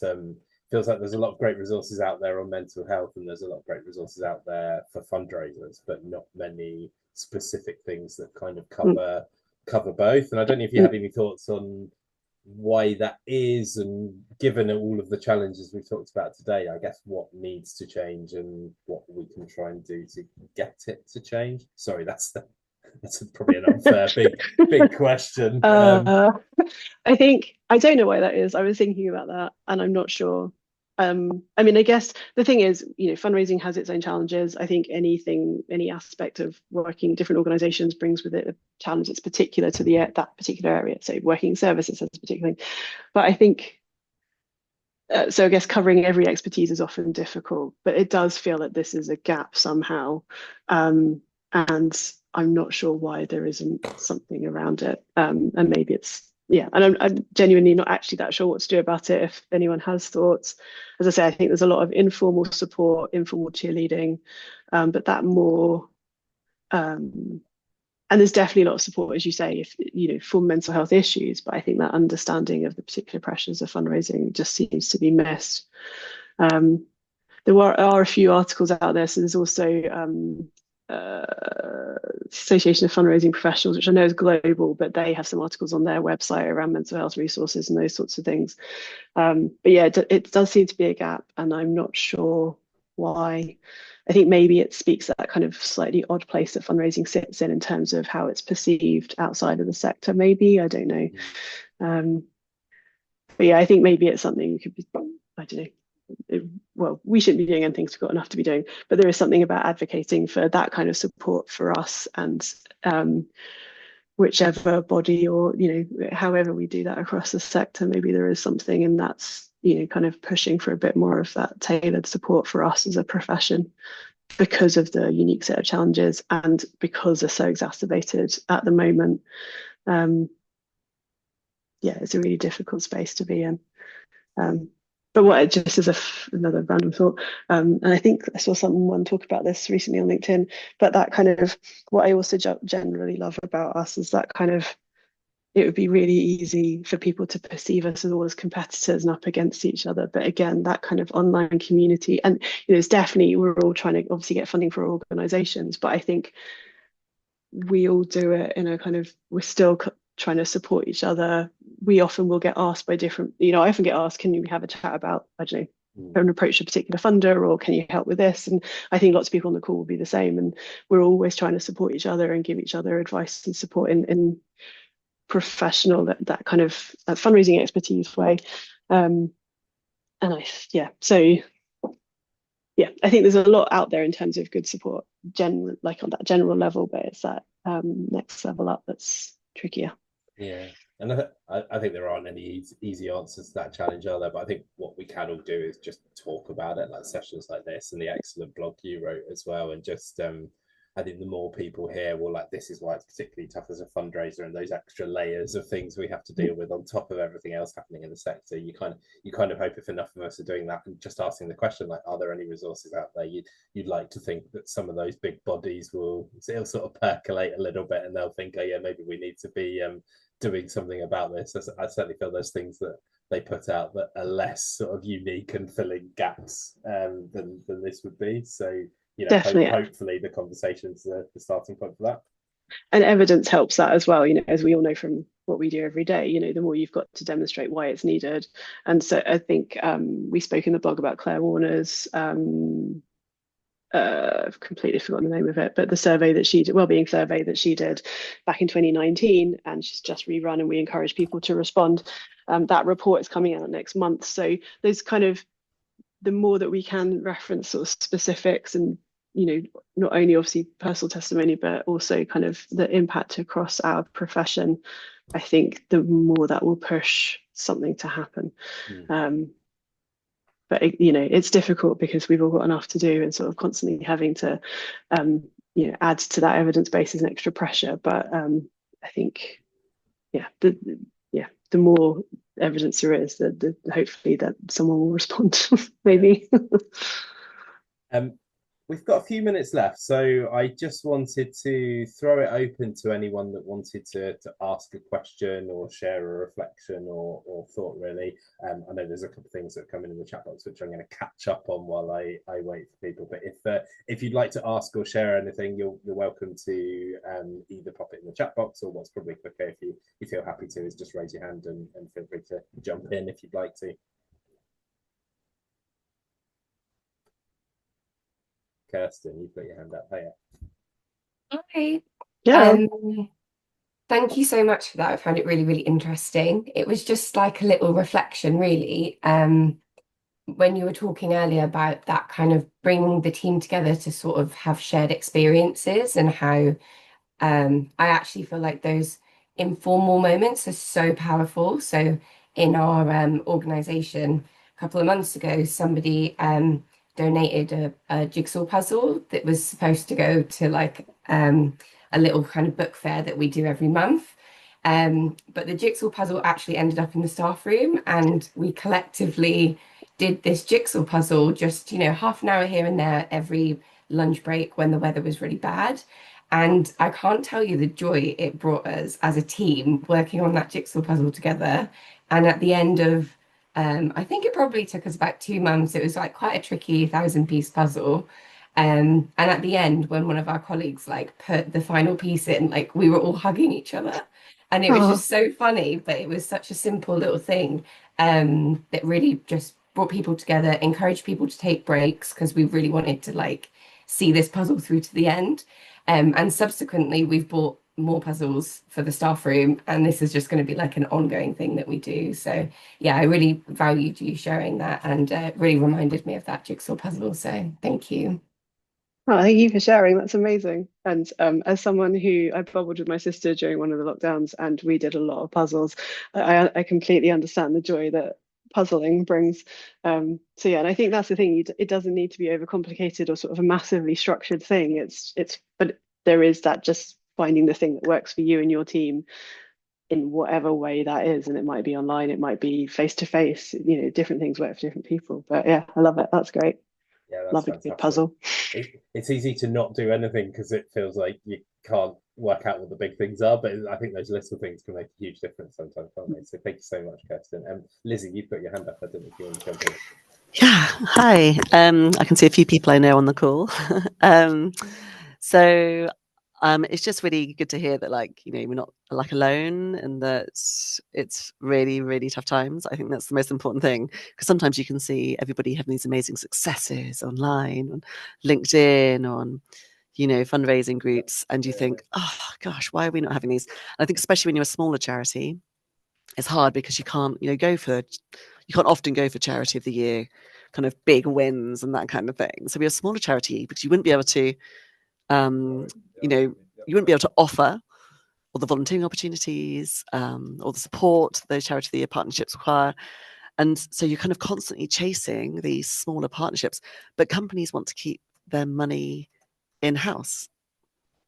feels like there's a lot of great resources out there on mental health, and there's a lot of great resources out there for fundraisers, but not many specific things that kind of cover both. And I don't know if you had any thoughts on why that is, and given all of the challenges we've talked about today, I guess what needs to change and what we can try and do to get it to change. Sorry, that's probably an unfair big question.
I think, I don't know why that is. I was thinking about that and I'm not sure. I mean, I guess the thing is, fundraising has its own challenges. I think any aspect of working in different organizations brings with it a challenge that's particular to that particular area. So working in services has a particular thing. But I think, so I guess covering every expertise is often difficult, but it does feel that this is a gap somehow. And I'm not sure why there isn't something around it. And maybe and I'm genuinely not actually that sure what to do about it. If anyone has thoughts, as I say, I think there's a lot of informal support, informal cheerleading, but that more, and there's definitely a lot of support, as you say, if for mental health issues. But I think that understanding of the particular pressures of fundraising just seems to be missed. There are a few articles out there. So there's also Association of Fundraising Professionals, which I know is global, but they have some articles on their website around mental health resources and those sorts of things. But yeah, it does seem to be a gap, and I'm not sure why. I think maybe it speaks to that kind of slightly odd place that fundraising sits in terms of how it's perceived outside of the sector. Maybe, I don't know. But yeah, I think maybe it's something we could be, I don't know. Well, we shouldn't be doing anything because we've got enough to be doing, but there is something about advocating for that kind of support for us, and whichever body or however we do that across the sector, maybe there is something, and that's kind of pushing for a bit more of that tailored support for us as a profession, because of the unique set of challenges and because they're so exacerbated at the moment. Yeah, it's a really difficult space to be in. But what, just as another random thought, and I think I saw someone talk about this recently on LinkedIn, but that kind of, what I also generally love about us is that kind of, it would be really easy for people to perceive us as all as competitors and up against each other. But again, that kind of online community, and it's definitely, we're all trying to obviously get funding for organizations, but I think we all do it in a kind of, we're still trying to support each other. We often will get asked by different, I often get asked, can you have a chat about, I don't know, an approach to a particular funder, or can you help with this? And I think lots of people on the call will be the same. And we're always trying to support each other and give each other advice and support in professional, that kind of fundraising expertise way. I think there's a lot out there in terms of good support, like on that general level, but it's that next level up that's trickier.
Yeah, and I think there aren't any easy answers to that challenge, are there? But I think what we can all do is just talk about it, like sessions like this and the excellent blog you wrote as well. And just, I think the more people hear, well, like, this is why it's particularly tough as a fundraiser, and those extra layers of things we have to deal with on top of everything else happening in the sector. You kind of hope, if enough of us are doing that and just asking the question, like, are there any resources out there? You'd like to think that some of those big bodies it'll sort of percolate a little bit, and they'll think, oh yeah, maybe we need to be doing something about this. I certainly feel those things that they put out that are less sort of unique and filling gaps than this would be. So hopefully the conversation's the starting point for that.
And evidence helps that as well, as we all know from what we do every day, the more you've got to demonstrate why it's needed. And so I think we spoke in the blog about Claire Warner's, I've completely forgotten the name of it, but the survey that she did, Wellbeing survey that she did back in 2019, and she's just rerun, and we encourage people to respond. That report is coming out next month. So there's kind of, the more that we can reference sort of specifics and, not only obviously personal testimony, but also kind of the impact across our profession, I think the more that will push something to happen. But it's difficult because we've all got enough to do, and sort of constantly having to add to that evidence base is an extra pressure. But I think the more evidence there is, the hopefully that someone will respond. Maybe.
We've got a few minutes left, so I just wanted to throw it open to anyone that wanted to ask a question or share a reflection or thought, really. I know there's a couple of things that come in the chat box, which I'm going to catch up on while I wait for people. But if you'd like to ask or share anything, you're welcome to either pop it in the chat box, or what's probably quicker, if you feel happy to, is just raise your hand and feel free to jump in if you'd like to. Kirsten, you've got your hand up. Hiya.
Hi.
Yeah.
Thank you so much for that. I found it really, really interesting. It was just like a little reflection, really. when you were talking earlier about that kind of bringing the team together to sort of have shared experiences, and how I actually feel like those informal moments are so powerful. So in our organization, a couple of months ago, somebody donated a jigsaw puzzle that was supposed to go to like a little kind of book fair that we do every month. But the jigsaw puzzle actually ended up in the staff room, and we collectively did this jigsaw puzzle just, half an hour here and there every lunch break when the weather was really bad. And I can't tell you the joy it brought us as a team working on that jigsaw puzzle together. And at the end of, I think it probably took us about 2 months. It was like quite a tricky 1,000 piece puzzle. And at the end, when one of our colleagues like put the final piece in, like we were all hugging each other. And it was
Oh,
just so funny, but it was such a simple little thing that really just brought people together, encouraged people to take breaks because we really wanted to like see this puzzle through to the end. And subsequently, we've bought more puzzles for the staff room, and this is just going to be like an ongoing thing that we do. So, yeah, I really valued you sharing that, and really reminded me of that jigsaw puzzle. So, thank you.
oh, thank you for sharing. That's amazing. And as someone who I bubbled with my sister during one of the lockdowns, and we did a lot of puzzles, I completely understand the joy that puzzling brings. So yeah, and I think that's the thing. It doesn't need to be overcomplicated or sort of a massively structured thing. But there is that just finding the thing that works for you and your team in whatever way that is. And it might be online, it might be face to face. Different things work for different people. But yeah, I love it. That's great.
Yeah, that's
Love a good
fantastic.
puzzle.
It's easy to not do anything because it feels like you can't work out what the big things are, but I think those little things can make a huge difference sometimes, can't they? So thank you so much, Kirsten. And Lizzie, you've got your hand up. I don't know if you want to jump in.
Yeah, hi. I can see a few people I know on the call. So it's just really good to hear that, like, we're not like alone, and that it's really, really tough times. I think that's the most important thing, because sometimes you can see everybody having these amazing successes online, on LinkedIn, on fundraising groups, and you think, oh gosh, why are we not having these? And I think especially when you're a smaller charity, it's hard because you can't often go for charity of the year kind of big wins and that kind of thing. So we're a smaller charity because you wouldn't be able to you wouldn't be able to offer all the volunteering opportunities, all the support those charity of the year partnerships require. And so you're kind of constantly chasing these smaller partnerships, but companies want to keep their money in-house.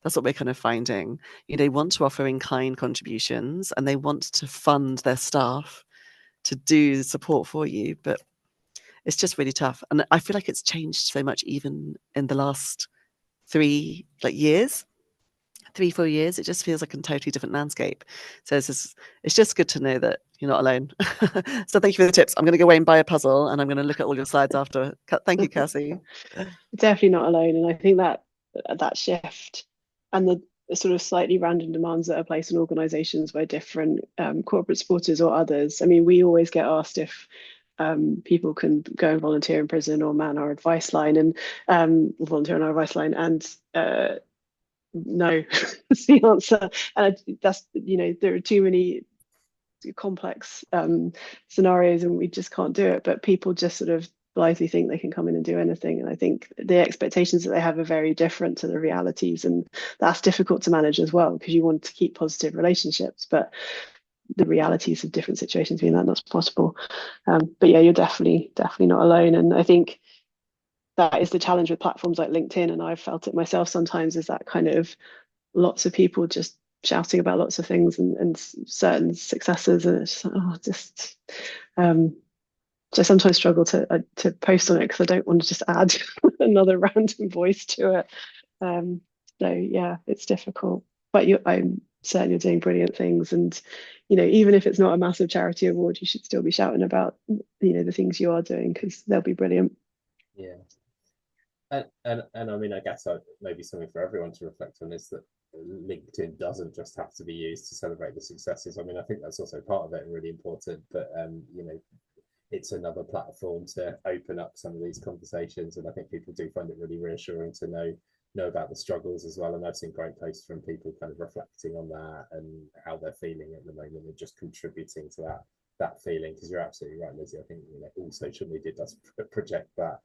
That's what we're kind of finding. They want to offer in-kind contributions, and they want to fund their staff to do the support for you, but it's just really tough. And I feel like it's changed so much even in the last 3 years. 3-4 years, it just feels like a totally different landscape. So it's just good to know that you're not alone. So thank you for the tips. I'm going to go away and buy a puzzle, and I'm going to look at all your slides after. Thank you, Cassie.
Definitely not alone. And I think that shift and the sort of slightly random demands that are placed on organizations by different corporate supporters or others. I mean, we always get asked if people can go and volunteer in prison or man our advice line, and volunteer on our advice line, and no is the answer. And that's there are too many complex scenarios, and we just can't do it. But people just sort of blithely think they can come in and do anything, and I think the expectations that they have are very different to the realities, and that's difficult to manage as well, because you want to keep positive relationships, but the realities of different situations mean that that's possible. But yeah, you're definitely not alone. And I think that is the challenge with platforms like LinkedIn, and I've felt it myself sometimes, is that kind of lots of people just shouting about lots of things and certain successes, and it's so I sometimes struggle to post on it because I don't want to just add another random voice to it. So yeah, it's difficult, but I'm certain you're doing brilliant things, and even if it's not a massive charity award, you should still be shouting about the things you are doing, because they'll be brilliant.
Yeah. And I mean, I guess maybe something for everyone to reflect on is that LinkedIn doesn't just have to be used to celebrate the successes. I mean, I think that's also part of it and really important, but it's another platform to open up some of these conversations, and I think people do find it really reassuring to know about the struggles as well. And I've seen great posts from people kind of reflecting on that and how they're feeling at the moment, and just contributing to that feeling, because you're absolutely right, Lizzie. I think all social media does project that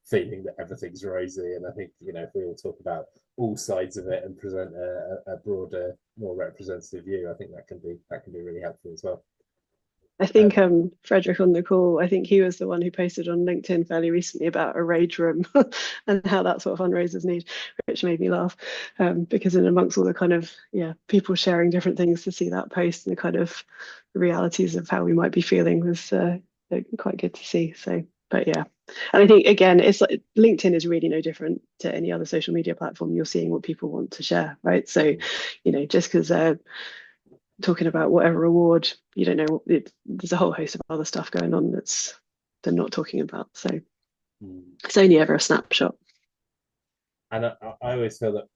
feeling that everything's rosy, and I think if we all talk about all sides of it and present a broader, more representative view, I think that can be really helpful as well.
I think Frederick on the call, I think he was the one who posted on LinkedIn fairly recently about a rage room and how that's what fundraisers need, which made me laugh, because in amongst all the kind of people sharing different things, to see that post and the kind of realities of how we might be feeling was quite good to see. So, but yeah, and I think again, it's like LinkedIn is really no different to any other social media platform. You're seeing what people want to share, right? So, just because talking about whatever award, you don't know, there's a whole host of other stuff going on that's they're not talking about. So it's only ever a snapshot.
And I always feel that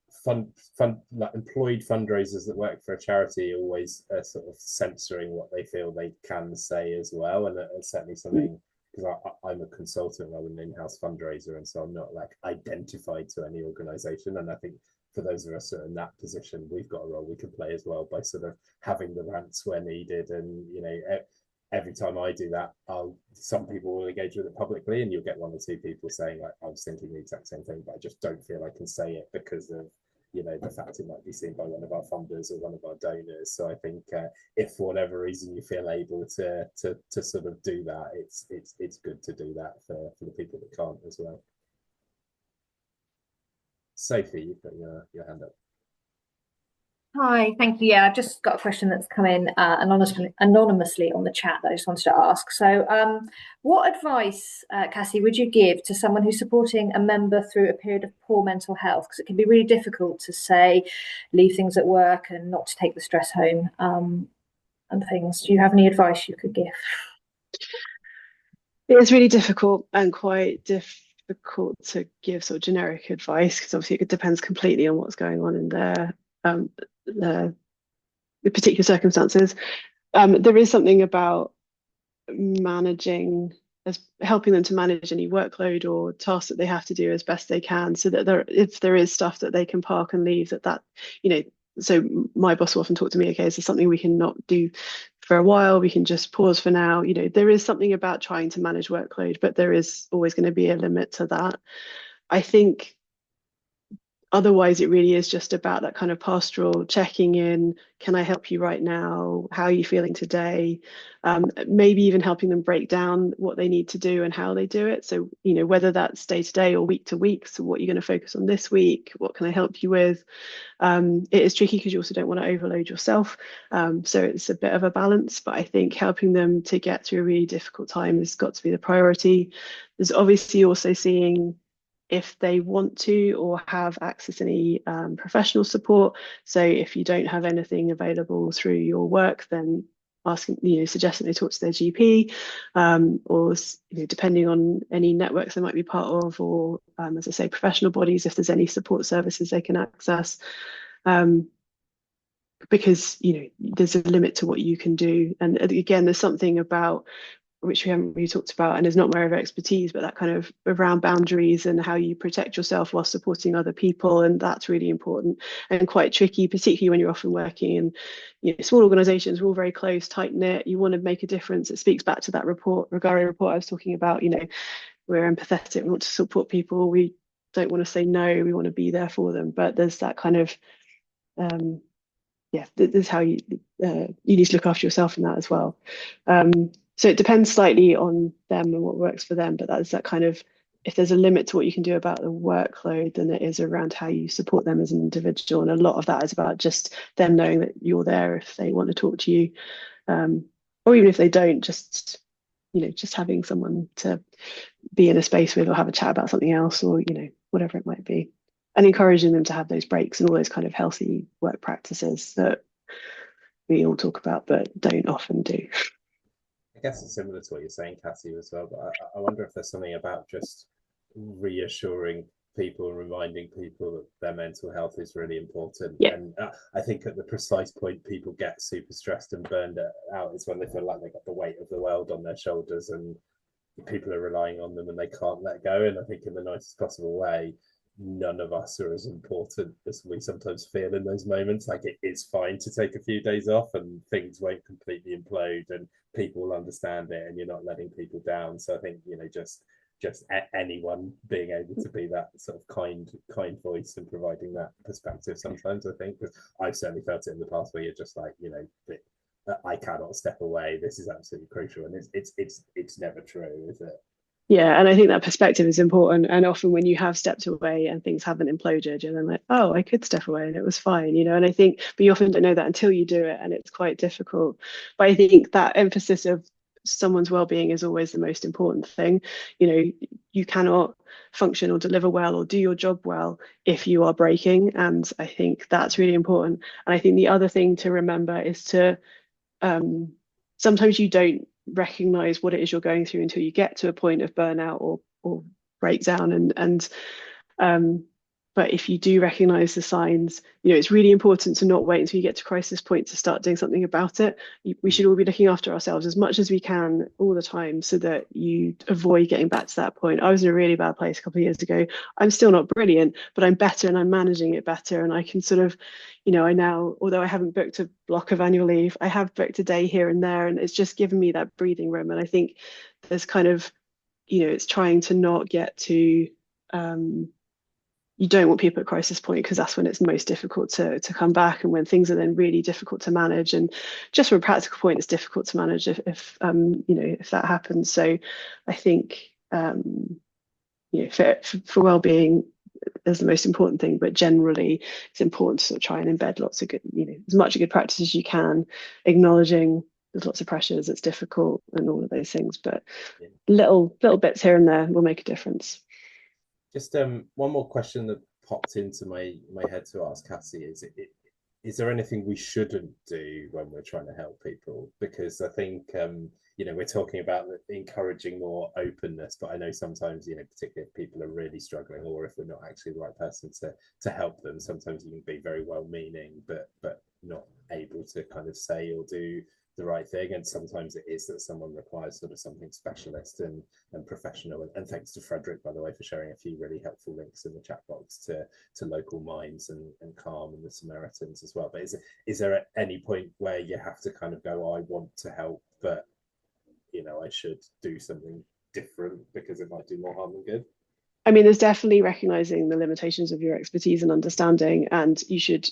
like employed fundraisers that work for a charity always sort of censoring what they feel they can say as well. And it's certainly something, because I'm a consultant rather than an in-house fundraiser, and so I'm not like identified to any organization. And I think for those of us who are in that position, we've got a role we can play as well by sort of having the rants where needed. And every time I do that, some people will engage with it publicly, and you'll get one or two people saying like, I was thinking the exact same thing, but I just don't feel I can say it because of the fact it might be seen by one of our funders or one of our donors. So I think if for whatever reason you feel able to sort of do that, it's good to do that for the people that can't as well. Sophie, you've got your hand up.
Hi, thank you. Yeah, I've just got a question that's come in anonymously on the chat that I just wanted to ask. So what advice, Cassie, would you give to someone who's supporting a member through a period of poor mental health? Because it can be really difficult to say, leave things at work and not to take the stress home and things. Do you have any advice you could give?
It's really difficult and quite difficult to give sort of generic advice, because obviously it depends completely on what's going on in the particular circumstances. There is something about helping them to manage any workload or tasks that they have to do as best they can, so that if there is stuff that they can park and leave, so my boss will often talk to me, okay, is there something we can not do for a while, we can just pause for now. There is something about trying to manage workload, but there is always going to be a limit to that. I think otherwise it really is just about that kind of pastoral checking in. Can I help you right now? How are you feeling today? Maybe even helping them break down what they need to do and how they do it. So, whether that's day to day or week to week. So what you're going to focus on this week? What can I help you with? It is tricky because you also don't want to overload yourself. So it's a bit of a balance, but I think helping them to get through a really difficult time has got to be the priority. There's obviously also seeing if they want to or have access to any professional support. So if you don't have anything available through your work, then suggesting they talk to their GP, or depending on any networks they might be part of, or as I say, professional bodies, if there's any support services they can access. Because there's a limit to what you can do. And again, there's something about which we haven't really talked about and is not my area of expertise, but that kind of around boundaries and how you protect yourself while supporting other people. And that's really important and quite tricky, particularly when you're often working in small organizations. We're all very close, tight knit. You want to make a difference. It speaks back to that Regari report I was talking about. We're empathetic, we want to support people. We don't want to say no, we want to be there for them. But there's that kind of, this is how you need to look after yourself in that as well. So it depends slightly on them and what works for them, but that's that kind of, if there's a limit to what you can do about the workload, then it is around how you support them as an individual. And a lot of that is about just them knowing that you're there if they want to talk to you, or even if they don't, just having someone to be in a space with or have a chat about something else, or whatever it might be, and encouraging them to have those breaks and all those kind of healthy work practices that we all talk about but don't often do.
I guess it's similar to what you're saying, Cassie, as well, but I wonder if there's something about just reassuring people and reminding people that their mental health is really important.
Yeah.
And I think at the precise point people get super stressed and burned out is when they feel like they've got the weight of the world on their shoulders and people are relying on them and they can't let go. And I think in the nicest possible way, none of us are as important as we sometimes feel in those moments. Like, it is fine to take a few days off and things won't completely implode and people will understand it and you're not letting people down. So I think, just anyone being able to be that sort of kind voice and providing that perspective sometimes, I think, because I've certainly felt it in the past where you're just like, I cannot step away, this is absolutely crucial, and it's never true, is it?
Yeah, and I think that perspective is important. And often when you have stepped away and things haven't imploded, you're then like, oh, I could step away and it was fine, And I think, but you often don't know that until you do it, and it's quite difficult. But I think that emphasis of someone's well-being is always the most important thing. You cannot function or deliver well or do your job well if you are breaking, and I think that's really important. And I think the other thing to remember is to sometimes you don't recognize what it is you're going through until you get to a point of burnout or breakdown, but if you do recognize the signs, it's really important to not wait until you get to crisis point to start doing something about it. We should all be looking after ourselves as much as we can all the time so that you avoid getting back to that point. I was in a really bad place a couple of years ago. I'm still not brilliant, but I'm better and I'm managing it better. And I can sort of, I now, although I haven't booked a block of annual leave, I have booked a day here and there, and it's just given me that breathing room. And I think there's kind of, it's trying to not get to, you don't want people at crisis point, because that's when it's most difficult to come back, and when things are then really difficult to manage. And just from a practical point, it's difficult to manage if that happens. So I think for well-being is the most important thing, but generally it's important to sort of try and embed lots of good, as much good practice as you can, acknowledging there's lots of pressures, it's difficult and all of those things, but little bits here and there will make a difference.
Just one more question that popped into my head to ask Cassie is there anything we shouldn't do when we're trying to help people? Because I think we're talking about encouraging more openness, but I know sometimes particularly if people are really struggling, or if we're not actually the right person to help them, sometimes you can be very well-meaning but not able to kind of say or do the right thing, and sometimes it is that someone requires sort of something specialist and professional. And thanks to Frederick, by the way, for sharing a few really helpful links in the chat box to local minds and Calm and the Samaritans as well. But is there at any point where you have to kind of go, I want to help, but I should do something different because it might do more harm than good?
I mean, there's definitely recognizing the limitations of your expertise and understanding, and you should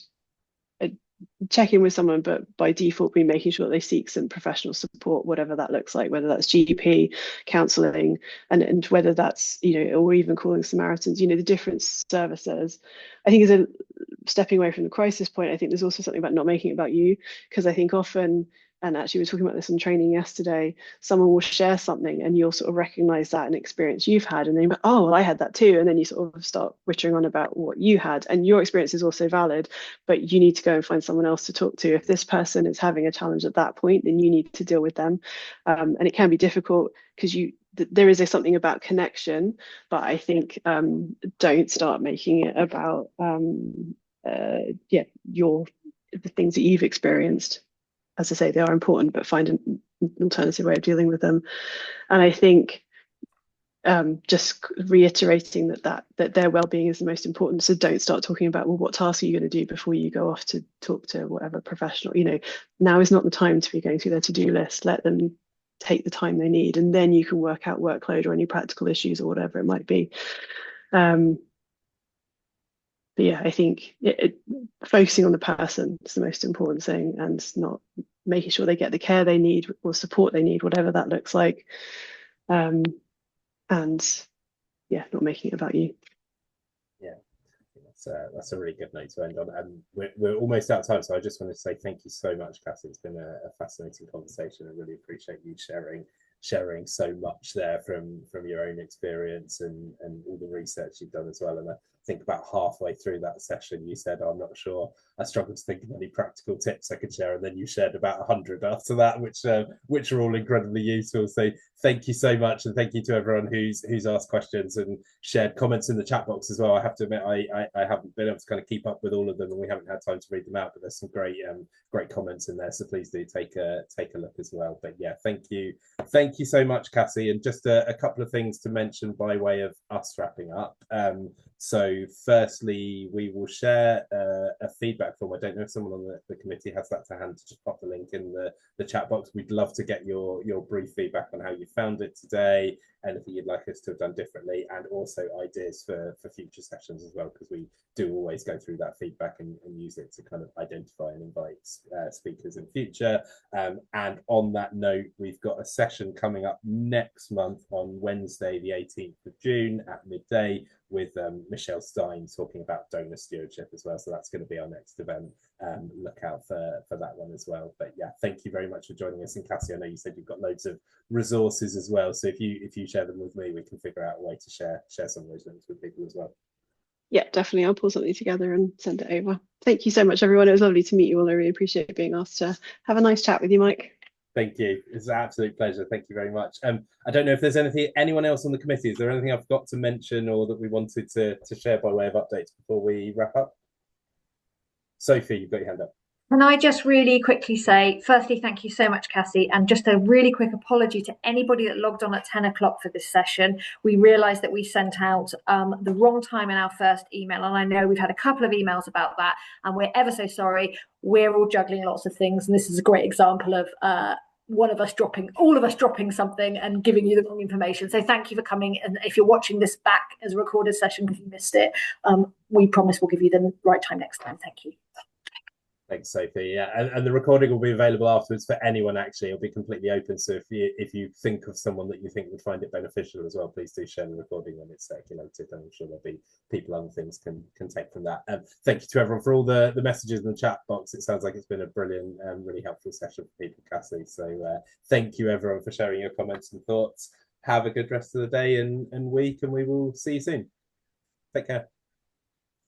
check in with someone, but by default be making sure that they seek some professional support, whatever that looks like, whether that's GP, counselling, and whether that's, or even calling Samaritans, the different services. I think is stepping away from the crisis point. I think there's also something about not making it about you, because I think often, and actually we were talking about this in training yesterday, someone will share something and you'll sort of recognize that an experience you've had, and then you're like, oh, well, I had that too, and then you sort of start wittering on about what you had, and your experience is also valid, but you need to go and find someone else to talk to. If this person is having a challenge at that point, then you need to deal with them, and it can be difficult because there is something about connection, but I think don't start making it about the things that you've experienced. As I say, they are important, but find an alternative way of dealing with them. And I think just reiterating that their well-being is the most important. So don't start talking about, well, what task are you going to do before you go off to talk to whatever professional. Now is not the time to be going through their to-do list. Let them take the time they need, and then you can work out workload or any practical issues or whatever it might be. But yeah, I think focusing on the person is the most important thing, and not making sure they get the care they need or support they need, whatever that looks like. And yeah, not making it about you.
Yeah, that's a really good note to end on. And we're almost out of time, so I just want to say thank you so much, Cassie. It's been a fascinating conversation. I really appreciate you sharing so much there from your own experience and all the research you've done as well. And I think about halfway through that session you said, I'm not sure, I struggled to think of any practical tips I could share, and then you shared about 100 after that, which are all incredibly useful. So thank you so much, and thank you to everyone who's asked questions and shared comments in the chat box as well. I have to admit I haven't been able to kind of keep up with all of them, and we haven't had time to read them out, but there's some great comments in there, so please do take a look as well. But yeah, thank you so much, Cassie. And just a couple of things to mention by way of us wrapping up. So firstly, we will share a feedback form. I don't know if someone on the committee has that to hand, to just pop the link in the chat box. We'd love to get your brief feedback on how you found it today, anything you'd like us to have done differently, and also ideas for future sessions as well, because we do always go through that feedback and use it to kind of identify and invite speakers in future. And on that note, we've got a session coming up next month on Wednesday, the 18th of June at midday, with Michelle Stein talking about donor stewardship as well. So that's going to be our next event. Look out for that one as well. But yeah, thank you very much for joining us. And Cassie, I know you said you've got loads of resources as well. So if you share them with me, we can figure out a way to share some of those links with people as well. Yeah,
definitely. I'll pull something together and send it over. Thank you so much, everyone. It was lovely to meet you all. I really appreciate being asked to have a nice chat with you, Mike.
Thank you. It's an absolute pleasure. Thank you very much. I don't know if there's anyone else on the committee. Is there anything I've got to mention or that we wanted to share by way of updates before we wrap up? Sophie, you've got your hand up.
Can I just really quickly say, firstly, thank you so much, Cassie, and just a really quick apology to anybody that logged on at 10 o'clock for this session. We realised that we sent out the wrong time in our first email, and I know we've had a couple of emails about that, and we're ever so sorry. We're all juggling lots of things, and this is a great example of all of us dropping something and giving you the wrong information. So thank you for coming, and if you're watching this back as a recorded session because you missed it, we promise we'll give you the right time next time. Thank you.
Thanks, Sophie. Yeah, and the recording will be available afterwards for anyone. Actually, it'll be completely open. So if you think of someone that you think would find it beneficial as well, please do share the recording when it's circulated. And I'm sure there'll be people other things can take from that. Thank you to everyone for all the messages in the chat box. It sounds like it's been a brilliant and really helpful session for people, Cassie. So thank you everyone for sharing your comments and thoughts. Have a good rest of the day and week, and we will see you soon. Take care.